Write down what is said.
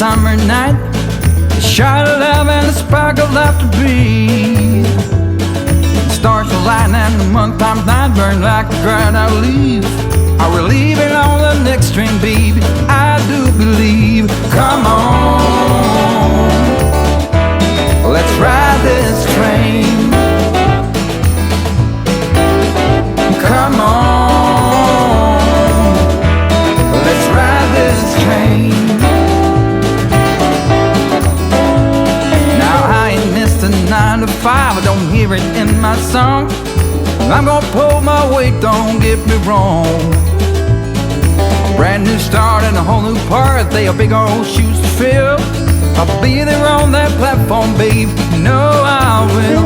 summer night, a shot of love and a spark of love to breathe. The stars align and the month times night burn like a dried out leaf. Are we leaving on the next train, baby? I do believe. Come on, let's ride this train. Come on, let's ride this train. Now I ain't missed a 9 to 5, I don't hear it in my song. I'm gonna pull my weight, don't get me wrong. Brand new start and a whole new part, they are big old shoes to fill. I'll be there on that platform, babe, you know I will.